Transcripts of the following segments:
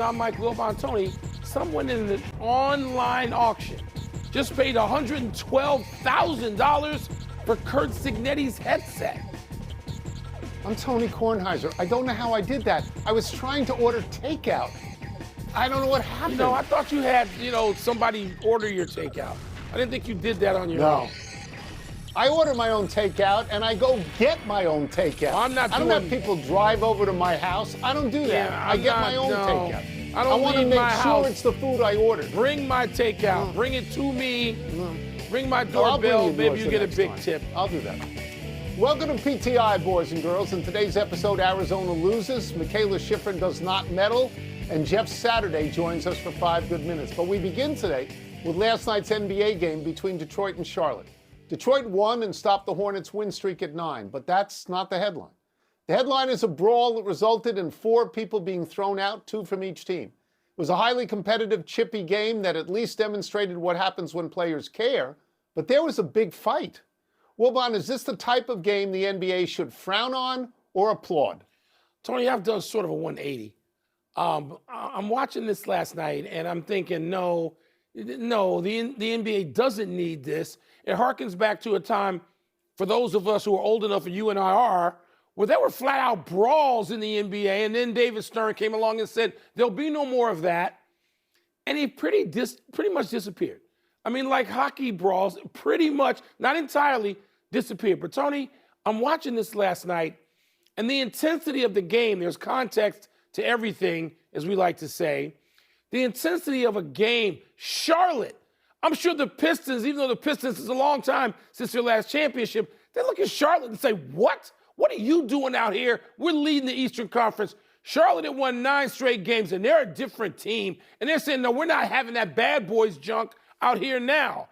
I'm Mike Wilbon. Tony, someone in an online auction just paid $112,000 for Kurt Signetti's headset. I'm Tony Kornheiser. I don't know how I did that. I was trying to order takeout. I don't know what happened. You know, I thought you had, somebody order your takeout. I didn't think you did that on your own. I order my own takeout, and I go get my own takeout. Well, I don't have people drive over to my house. I don't do that. I get my own takeout. I want to make sure it's the food I ordered. Bring my takeout. Bring it to me. Bring my doorbell. Maybe you get a big tip. I'll do that. Welcome to PTI, boys and girls. In today's episode, Arizona loses, Michaela Schifrin does not medal, and Jeff Saturday joins us for 5 good minutes. But we begin today with last night's NBA game between Detroit and Charlotte. Detroit won and stopped the Hornets' win streak at 9, but that's not the headline. The headline is a brawl that resulted in 4 people being thrown out, 2 from each team. It was a highly competitive, chippy game that at least demonstrated what happens when players care, but there was a big fight. Wilbon, is this the type of game the NBA should frown on or applaud? Tony, I've done sort of a 180. I'm watching this last night, and I'm thinking, no, the NBA doesn't need this. It harkens back to a time, for those of us who are old enough, and you and I are, where there were flat-out brawls in the NBA, and then David Stern came along and said, there'll be no more of that, and he pretty much disappeared. I mean, like hockey brawls, pretty much, not entirely, disappeared. But Tony, I'm watching this last night, and the intensity of the game, there's context to everything, as we like to say. The intensity of a game, Charlotte, I'm sure the Pistons, even though the Pistons is a long time since their last championship, they look at Charlotte and say, what? What are you doing out here? We're leading the Eastern Conference. Charlotte had won 9 straight games, and they're a different team. And they're saying, no, we're not having that bad boys junk out here now.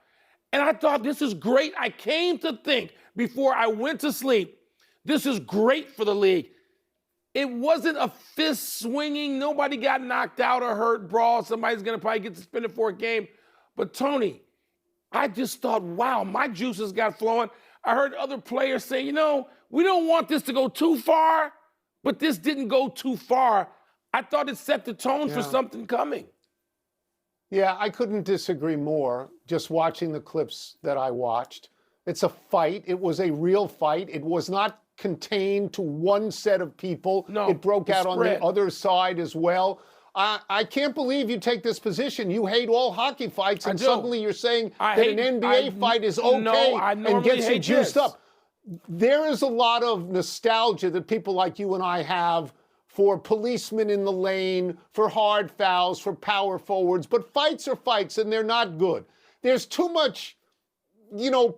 And I thought, this is great. I came to think before I went to sleep, this is great for the league. It wasn't a fist swinging, nobody got knocked out or hurt brawl. Somebody's going to probably get suspended for a game. But Tony, I just thought, wow, my juices got flowing. I heard other players say, we don't want this to go too far, but this didn't go too far. I thought it set the tone for something coming. Yeah, I couldn't disagree more just watching the clips that I watched. It's a fight. It was a real fight. It was not contained to one set of people. No, it broke out on the other side as well. I can't believe you take this position. You hate all hockey fights, and suddenly you're saying that an NBA fight is okay and gets you juiced up. There is a lot of nostalgia that people like you and I have for policemen in the lane, for hard fouls, for power forwards, but fights are fights, and they're not good. There's too much,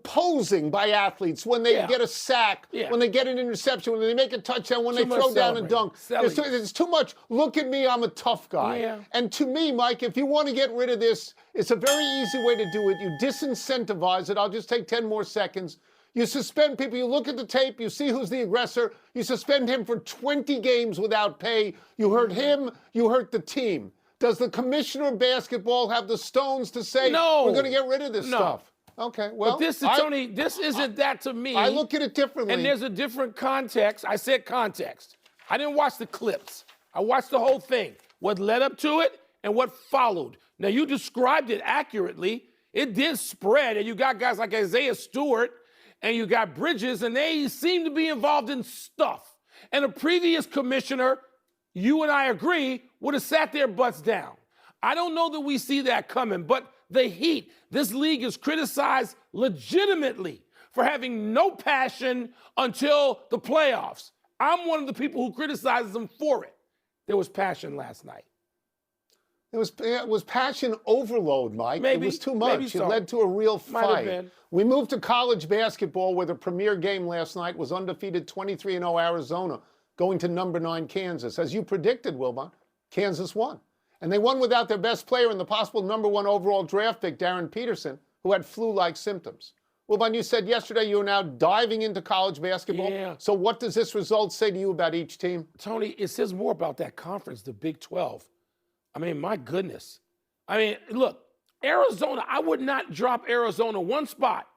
posing by athletes when they get a sack, when they get an interception, when they make a touchdown, when they throw down a dunk. There's too much, look at me, I'm a tough guy. Yeah. And to me, Mike, if you want to get rid of this, it's a very easy way to do it. You disincentivize it. I'll just take 10 more seconds. You suspend people. You look at the tape. You see who's the aggressor. You suspend him for 20 games without pay. You hurt him. You hurt the team. Does the commissioner of basketball have the stones to say, no, we're going to get rid of this stuff? Okay, well. But Tony, this isn't that to me. I look at it differently. And there's a different context. I said context. I didn't watch the clips. I watched the whole thing. What led up to it and what followed. Now, you described it accurately. It did spread, and you got guys like Isaiah Stewart, and you got Bridges, and they seem to be involved in stuff. And a previous commissioner, you and I agree, would have sat their butts down. I don't know that we see that coming, but the Heat, this league is criticized legitimately for having no passion until the playoffs. I'm one of the people who criticizes them for it. There was passion last night. It was passion overload, Mike. Maybe, it was too much. so. It led to a real Might have fight. been. We moved to college basketball, where the premier game last night was undefeated 23-0 Arizona, going to number 9 Kansas. As you predicted, Wilbon, Kansas won. And they won without their best player and the possible number 1 overall draft pick, Darren Peterson, who had flu-like symptoms. Wilbon, you said yesterday you are now diving into college basketball. Yeah. So what does this result say to you about each team? Tony, it says more about that conference, the Big 12. I mean, my goodness. I mean, look, Arizona, I would not drop Arizona one spot.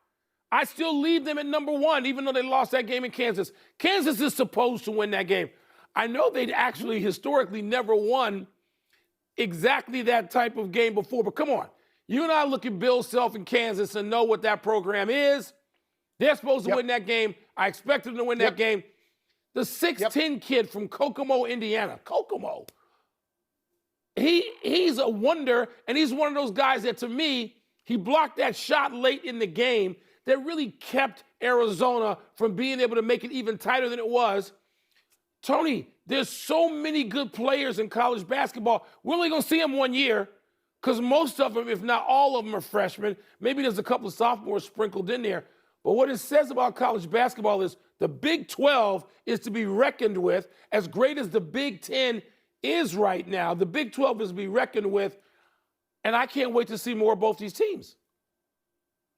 I still leave them at number 1, even though they lost that game in Kansas. Kansas is supposed to win that game. I know they'd actually historically never won exactly that type of game before. But come on, you and I look at Bill Self in Kansas and know what that program is. They're supposed to win that game. I expect them to win that game. The 6'10" kid from Kokomo, Indiana. Kokomo. He's a wonder, and he's one of those guys that, to me, he blocked that shot late in the game that really kept Arizona from being able to make it even tighter than it was. Tony, there's so many good players in college basketball. We're only going to see them 1 year because most of them, if not all of them, are freshmen. Maybe there's a couple of sophomores sprinkled in there. But what it says about college basketball is the Big 12 is to be reckoned with. As great as the Big 10 is right now, the Big 12 is to be reckoned with. And I can't wait to see more of both these teams.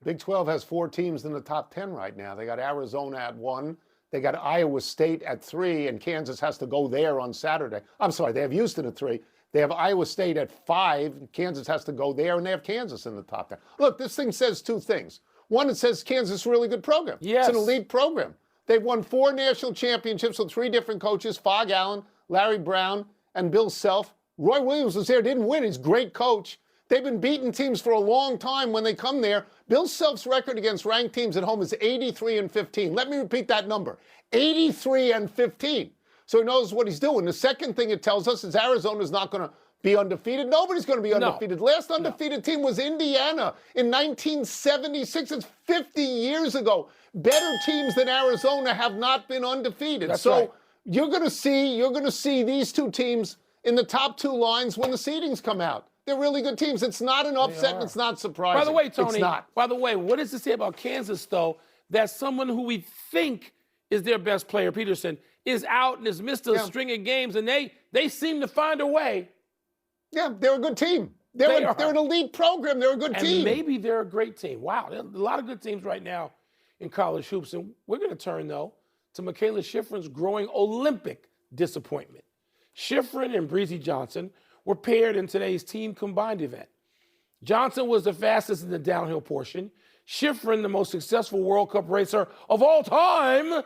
Big 12 has 4 teams in the top 10 right now. They got Arizona at 1. They got Iowa State at 3, and Kansas has to go there on Saturday. I'm sorry, they have Houston at 3. They have Iowa State at 5. Kansas has to go there, and they have Kansas in the top 10. Look, this thing says 2 things. One, it says Kansas is a really good program. Yes. It's an elite program. They've won 4 national championships with 3 different coaches, Fog Allen, Larry Brown, and Bill Self. Roy Williams was there, didn't win. He's a great coach. They've been beating teams for a long time when they come there. Bill Self's record against ranked teams at home is 83-15. Let me repeat that number, 83-15. So he knows what he's doing. The second thing it tells us is Arizona's not going to be undefeated. Nobody's going to be undefeated. No. Last undefeated team was Indiana in 1976. It's 50 years ago. Better teams than Arizona have not been undefeated. That's so right. you're going to see these 2 teams in the top 2 lines when the seedings come out. They're really good teams. It's not an upset, and it's not surprising. By the way, Tony, it's not. By the way, what does it say about Kansas, though, that someone who we think is their best player, Peterson, is out and has missed a string of games, and they seem to find a way. Yeah, they're a good team. They're an elite program. They're a good team. And maybe they're a great team. Wow, there are a lot of good teams right now in college hoops. And we're going to turn, though, to Michaela Schifrin's growing Olympic disappointment. Schifrin and Breezy Johnson were paired in today's team combined event. Johnson was the fastest in the downhill portion. Schifrin, the most successful World Cup racer of all time,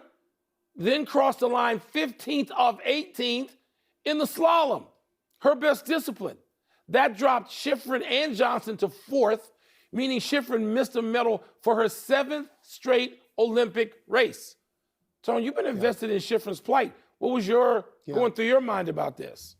then crossed the line 15th of 18th in the slalom, her best discipline. That dropped Schifrin and Johnson to 4th, meaning Schifrin missed a medal for her 7th straight Olympic race. Tony, you've been invested in Schifrin's plight. What was going through your mind about this?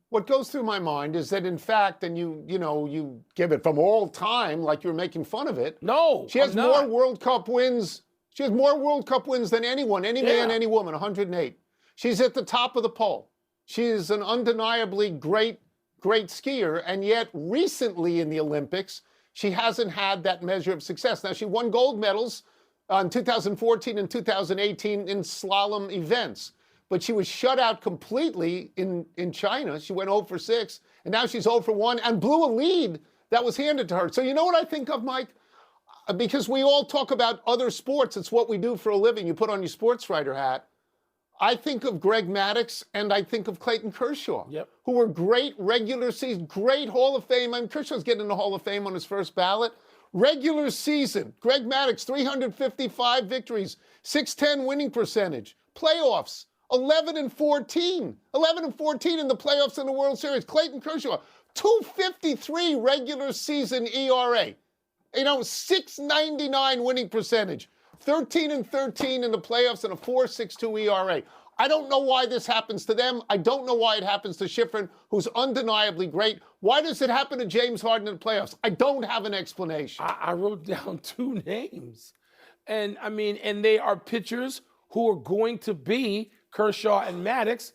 What goes through my mind is that, in fact, and you give it from all time like you're making fun of it. No, she has more World Cup wins. She has more World Cup wins than anyone, any man, any woman, 108. She's at the top of the poll. She is an undeniably great skier, and yet recently in the Olympics, she hasn't had that measure of success. Now, she won gold medals in 2014 and 2018 in slalom events. But she was shut out completely in China. She went 0 for 6, and now she's 0 for 1 and blew a lead that was handed to her. So you know what I think of, Mike? Because we all talk about other sports. It's what we do for a living. You put on your sports writer hat. I think of Greg Maddux and I think of Clayton Kershaw, who were great regular season, great Hall of Fame. I mean, Kershaw's getting in the Hall of Fame on his first ballot. Regular season, Greg Maddux, 355 victories, 610 winning percentage. Playoffs, 11-14. 11-14 in the playoffs in the World Series. Clayton Kershaw, 253 regular season ERA. 699 winning percentage. 13-13 in the playoffs and a 4.62 ERA. I don't know why this happens to them. I don't know why it happens to Schifrin, who's undeniably great. Why does it happen to James Harden in the playoffs? I don't have an explanation. I wrote down 2 names. And they are pitchers who are going to be Kershaw and Maddux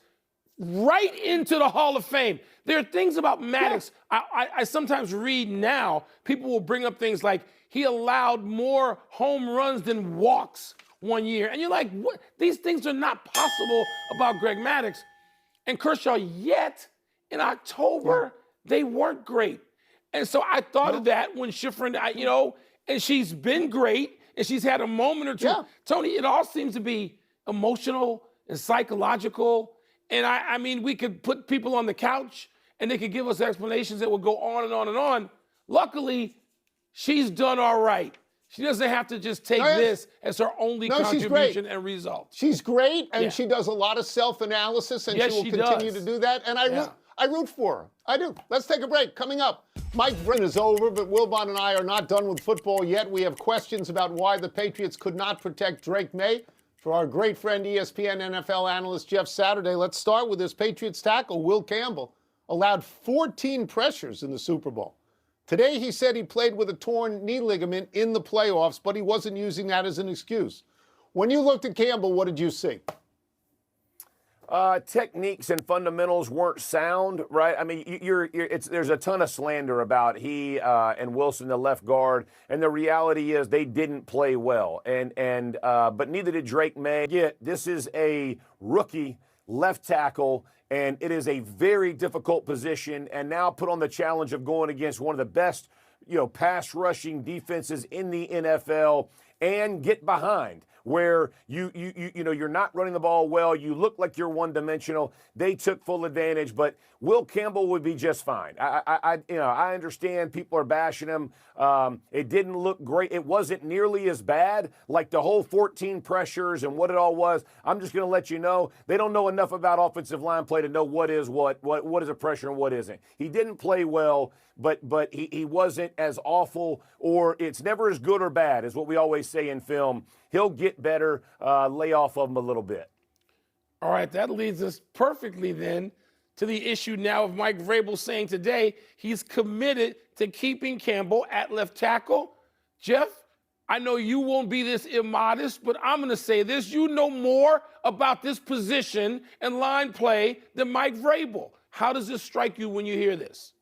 right into the Hall of Fame. There are things about Maddux. I sometimes read now, people will bring up things like he allowed more home runs than walks 1 year. And you're like, what? These things are not possible about Greg Maddux. And Kershaw, yet in October, they weren't great. And so I thought of that when Schifrin, and she's been great, and she's had a moment or two. Yeah. Tony, it all seems to be emotional and psychological. And I mean, we could put people on the couch and they could give us explanations that would go on and on and on. Luckily, she's done all right. She doesn't have to just take this as her only contribution and result. She's great, and she does a lot of self-analysis, and she will continue to do that. And I I root for her. I do. Let's take a break. Coming up, Mike Vrabel is over, but Wilbon and I are not done with football yet. We have questions about why the Patriots could not protect Drake May. For our great friend, ESPN NFL analyst Jeff Saturday, let's start with this Patriots tackle, Will Campbell, allowed 14 pressures in the Super Bowl. Today, he said he played with a torn knee ligament in the playoffs, but he wasn't using that as an excuse. When you looked at Campbell, what did you see? Techniques and fundamentals weren't sound, right? I mean, there's a ton of slander about he and Wilson, the left guard, and the reality is they didn't play well, but neither did Drake May. Yet this is a rookie left tackle, and it is a very difficult position. And now put on the challenge of going against one of the best, pass rushing defenses in the NFL, and get behind, where you're not running the ball well. You look like you're one-dimensional. They took full advantage, but Will Campbell would be just fine. I understand people are bashing him. It didn't look great. It wasn't nearly as bad like the whole 14 pressures and what it all was. I'm just going to let you know, they don't know enough about offensive line play to know what is a pressure and what isn't. He didn't play well, but he wasn't as awful, or it's never as good or bad as what we always say in film. He'll get better. Lay off of him a little bit. All right, that leads us perfectly then to the issue now of Mike Vrabel saying today he's committed to keeping Campbell at left tackle. Jeff, I know you won't be this immodest, but I'm going to say this. You know more about this position and line play than Mike Vrabel. How does this strike you when you hear this?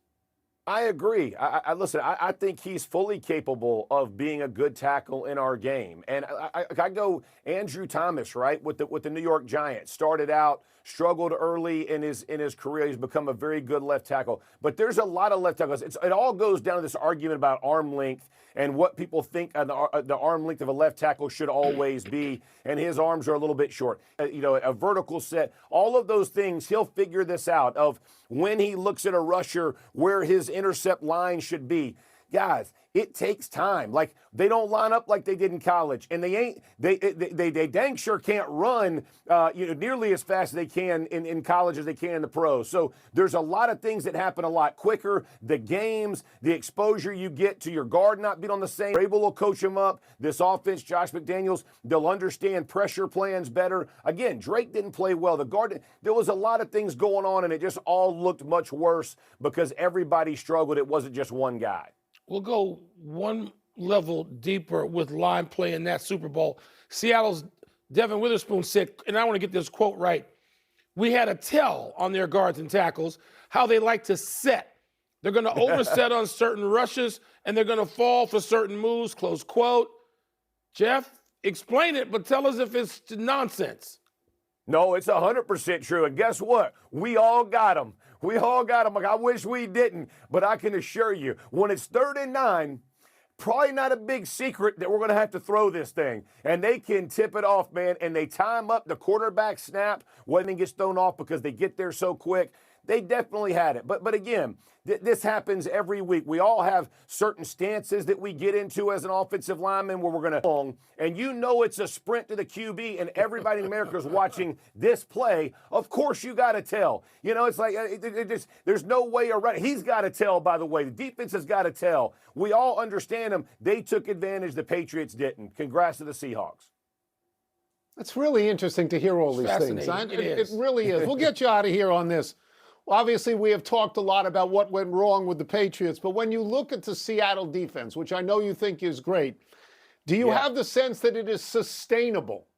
I agree. Listen, I think he's fully capable of being a good tackle in our game. And I go Andrew Thomas, right, with the New York Giants. Started out, struggled early in his career. He's become a very good left tackle. But there's a lot of left tackles. It all goes down to this argument about arm length and what people think the arm length of a left tackle should always be. And his arms are a little bit short. A vertical set, all of those things, he'll figure this out of when he looks at a rusher where his intercept line should be. Guys, it takes time. Like, they don't line up like they did in college, and they dang sure can't run nearly as fast as they can in college as they can in the pros. So there's a lot of things that happen a lot quicker. The games, the exposure you get to your guard not being on the same. Vrabel will coach him up. This offense, Josh McDaniels, they'll understand pressure plans better. Again, Drake didn't play well. The guard, there was a lot of things going on, and it just all looked much worse because everybody struggled. It wasn't just one guy. We'll go one level deeper with line play in that Super Bowl. Seattle's Devin Witherspoon said, and I want to get this quote right, we had a tell on their guards and tackles how they like to set. They're going to overset on certain rushes, and they're going to fall for certain moves, close quote. Jeff, explain it, but tell us if it's nonsense. No, it's 100% true. And guess what? We all got them. We all got them. I wish we didn't, but I can assure you, when it's 3rd and 9, probably not a big secret that we're going to have to throw this thing. And they can tip it off, man, and they time up the quarterback snap when it gets thrown off because they get there so quick. They definitely had it. But again, this happens every week. We all have certain stances that we get into as an offensive lineman where we're going to long, and it's a sprint to the QB, and everybody in America is watching this play. Of course, you got to tell. It's like there's no way around it. He's got to tell, by the way. The defense has got to tell. We all understand them. They took advantage. The Patriots didn't. Congrats to the Seahawks. It's really interesting to hear all these things. It really is. We'll get you out of here on this. Obviously, we have talked a lot about what went wrong with the Patriots, but when you look at the Seattle defense, which I know you think is great, do you have the sense that it is sustainable?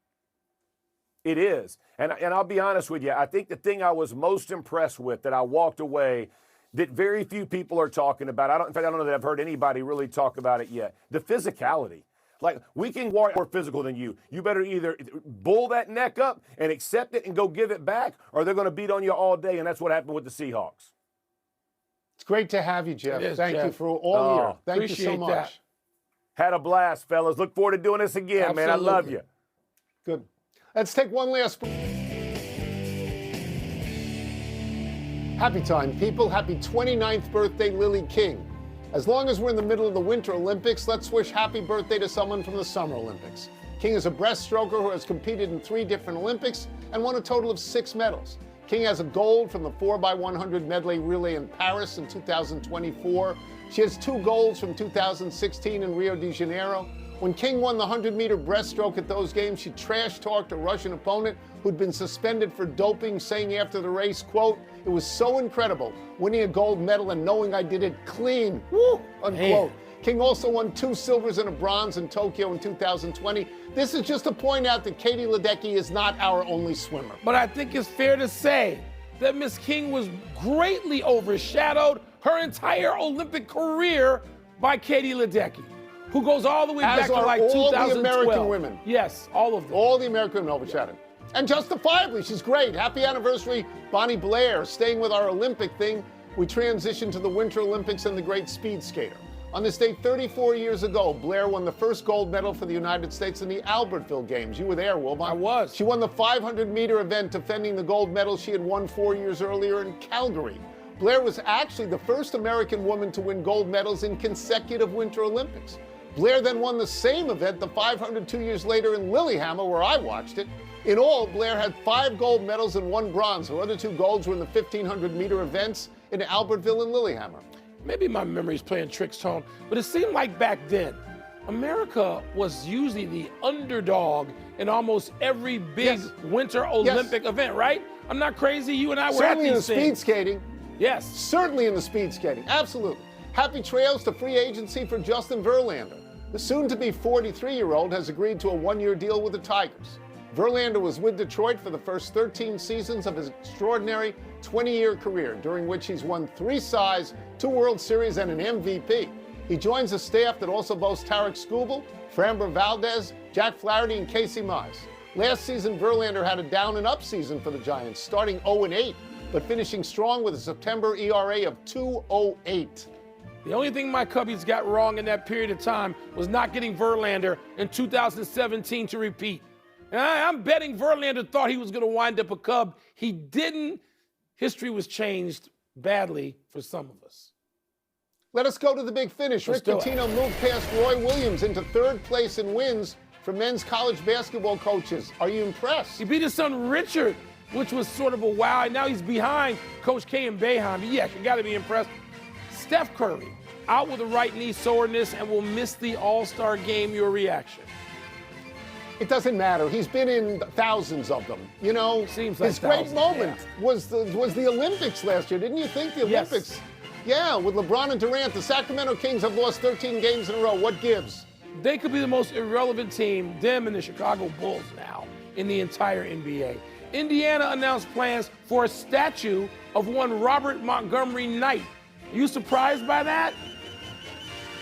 It is. And I'll be honest with you, I think the thing I was most impressed with that I walked away that very few people are talking about, in fact, I don't know that I've heard anybody really talk about it yet, the physicality. Like, we can walk more physical than you. You better either bull that neck up and accept it and go give it back, or they're going to beat on you all day, and that's what happened with the Seahawks. It's great to have you, Jeff. Thank you for all year. Thank you so much. That. Had a blast, fellas. Look forward to doing this again, Absolutely. man. I love you. Good. Let's take one last. Happy time, people. Happy 29th birthday, Lily King. As long as we're in the middle of the Winter Olympics, let's wish happy birthday to someone from the Summer Olympics. King is a breaststroker who has competed in 3 different Olympics and won a total of 6 medals. King has a gold from the 4x100 medley relay in Paris in 2024. She has 2 golds from 2016 in Rio de Janeiro. When King won the 100-meter breaststroke at those games, she trash-talked a Russian opponent who'd been suspended for doping, saying after the race, quote, "It was so incredible winning a gold medal and knowing I did it clean," woo, unquote. Man. King also won 2 silvers and a bronze in Tokyo in 2020. This is just to point out that Katie Ledecky is not our only swimmer. But I think it's fair to say that Miss King was greatly overshadowed her entire Olympic career by Katie Ledecky, who goes all the way back to like 2012. All the American women. Yes, all of them. All the American women overshadowed. Yeah. And justifiably, she's great. Happy anniversary, Bonnie Blair. Staying with our Olympic thing, we transition to the Winter Olympics and the great speed skater. On this date 34 years ago, Blair won the first gold medal for the United States in the Albertville Games. You were there, Wilbon. I was. She won the 500-meter event, defending the gold medal she had won 4 years earlier in Calgary. Blair was actually the first American woman to win gold medals in consecutive Winter Olympics. Blair then won the same event, the 500, 2 years later in Lillehammer, where I watched it. In all, Blair had 5 gold medals and 1 bronze. Her other 2 golds were in the 1,500-meter events in Albertville and Lillehammer. Maybe my memory's playing tricks, Tone, but it seemed like back then, America was usually the underdog in almost every big Winter Olympic event, right? I'm not crazy. You and I were certainly at these in the speed skating. Yes. Certainly in the speed skating. Absolutely. Happy trails to free agency for Justin Verlander. The soon-to-be 43-year-old has agreed to a 1-year deal with the Tigers. Verlander was with Detroit for the first 13 seasons of his extraordinary 20-year career, during which he's won 3 Cys, 2 World Series, and an MVP. He joins a staff that also boasts Tarek Skubal, Framber Valdez, Jack Flaherty, and Casey Mize. Last season, Verlander had a down-and-up season for the Giants, starting 0-8, but finishing strong with a September ERA of 2.08. The only thing my Cubbies got wrong in that period of time was not getting Verlander in 2017 to repeat. And I'm betting Verlander thought he was going to wind up a Cub. He didn't. History was changed badly for some of us. Let us go to the big finish. Rick Pitino moved past Roy Williams into 3rd place in wins for men's college basketball coaches. Are you impressed? He beat his son Richard, which was sort of a wow. And now he's behind Coach K and Boeheim. Yes, you got to be impressed. Steph Curry, out with a right knee soreness and will miss the All-Star game. Your reaction? It doesn't matter. He's been in thousands of them. You know, seems like his great moment was the Olympics last year. Didn't you think the Olympics? Yeah, with LeBron and Durant, the Sacramento Kings have lost 13 games in a row. What gives? They could be the most irrelevant team, them and the Chicago Bulls now, in the entire NBA. Indiana announced plans for a statue of one Robert Montgomery Knight. Are you surprised by that?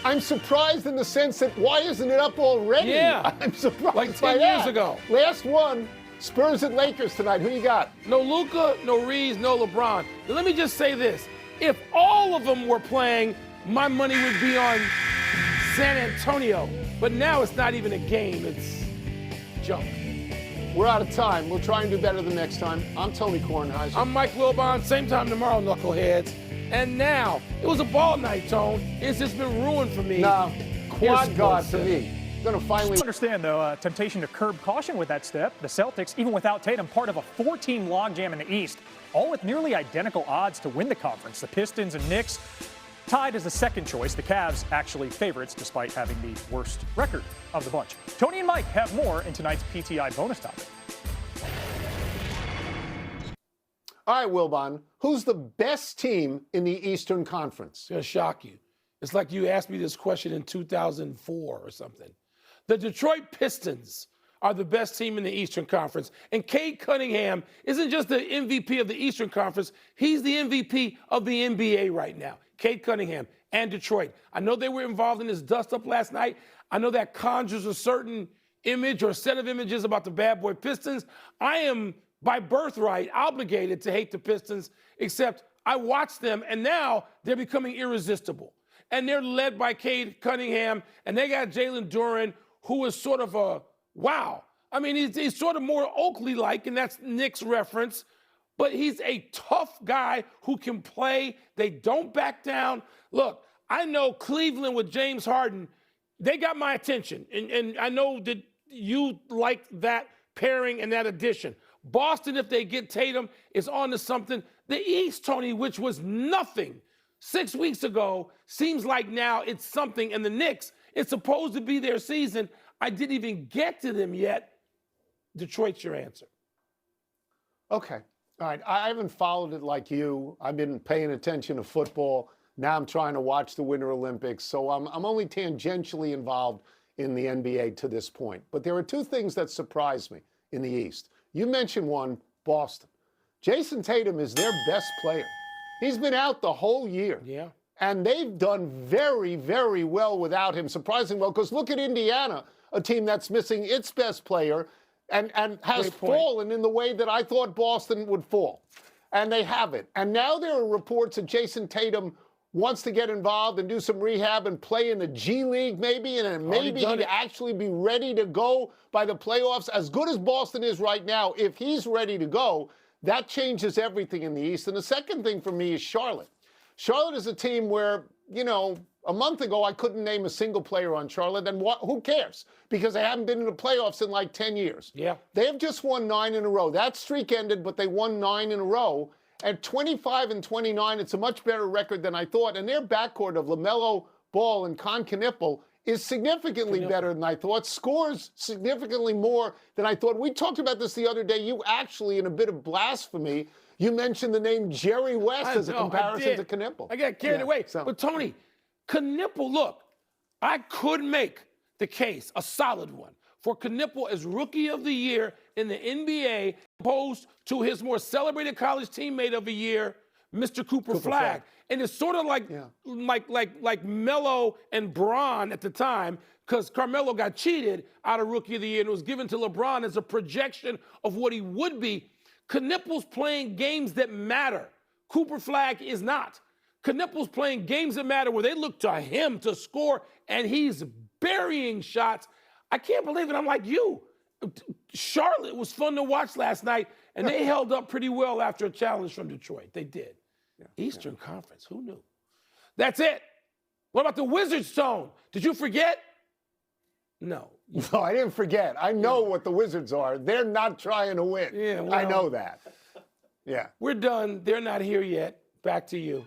I'm surprised in the sense that why isn't it up already? Yeah. I'm surprised like 10 by years that. ago. Last one, Spurs at Lakers tonight. Who you got? No Luka, no Reeves, no LeBron. Now, let me just say this. If all of them were playing, my money would be on San Antonio. But now it's not even a game. It's junk. We're out of time. We'll try and do better the next time. I'm Tony Kornheiser. I'm Mike Wilbon. Same time tomorrow, knuckleheads. And now, it was a ball night, Tone. It's just been ruined for me. No, quad god for me. Gonna finally understand, though, temptation to curb caution with that step. The Celtics, even without Tatum, part of a 4-team logjam in the East, all with nearly identical odds to win the conference. The Pistons and Knicks tied as the second choice. The Cavs actually favorites, despite having the worst record of the bunch. Tony and Mike have more in tonight's PTI bonus topic. All right, Wilbon, who's the best team in the Eastern Conference? It's going to shock you. It's like you asked me this question in 2004 or something. The Detroit Pistons are the best team in the Eastern Conference. And Cade Cunningham isn't just the MVP of the Eastern Conference. He's the MVP of the NBA right now. Cade Cunningham and Detroit. I know they were involved in this dust-up last night. I know that conjures a certain image or set of images about the bad boy Pistons. I am, by birthright, obligated to hate the Pistons, except I watched them, and now they're becoming irresistible. And they're led by Cade Cunningham, and they got Jalen Duren, who is sort of a wow. I mean, he's sort of more Oakley-like, and that's Knicks reference, but he's a tough guy who can play. They don't back down. Look, I know Cleveland with James Harden, they got my attention, and I know that you like that pairing and that addition. Boston, if they get Tatum, is on to something. The East, Tony, which was nothing 6 weeks ago, seems like now it's something. And the Knicks, it's supposed to be their season. I didn't even get to them yet. Detroit's your answer. Okay. All right. I haven't followed it like you. I've been paying attention to football. Now I'm trying to watch the Winter Olympics. So I'm only tangentially involved in the NBA to this point. But there are two things that surprised me in the East. You mentioned one, Boston. Jason Tatum is their best player. He's been out the whole year. Yeah. And they've done very, very well without him, surprisingly well. Because look at Indiana, a team that's missing its best player and has fallen in the way that I thought Boston would fall. And they haven't. And now there are reports that Jason Tatum wants to get involved and do some rehab and play in the G League maybe, and then maybe he'd actually be ready to go by the playoffs. As good as Boston is right now, if he's ready to go, that changes everything in the East. And the second thing for me is Charlotte. Charlotte is a team where, you know, a month ago I couldn't name a single player on Charlotte, and who cares? Because they haven't been in the playoffs in like 10 years. Yeah. They have just won 9 in a row. That streak ended, but they won 9 in a row. At 25-29, it's a much better record than I thought. And their backcourt of LaMelo Ball and Con Knippel is significantly better than I thought, scores significantly more than I thought. We talked about this the other day. You actually, in a bit of blasphemy, you mentioned the name Jerry West as a comparison to Knippel. I got carried away. So. But, Tony, Knippel, look, I could make the case, a solid one, for Knippel as Rookie of the Year in the NBA, opposed to his more celebrated college teammate of the year, Mr. Cooper Flagg. And it's sort of like Melo and Bron at the time, because Carmelo got cheated out of Rookie of the Year and it was given to LeBron as a projection of what he would be. Knippel's playing games that matter. Cooper Flagg is not. Knippel's playing games that matter where they look to him to score, and he's burying shots. I can't believe it. I'm like you. Charlotte was fun to watch last night, and they held up pretty well after a challenge from Detroit. They did. Eastern Conference, who knew? That's it. What about the Wizards, Tone? Did you forget? No. No, I didn't forget. I know what the Wizards are. They're not trying to win. Yeah, well, I know that. Yeah. We're done. They're not here yet. Back to you.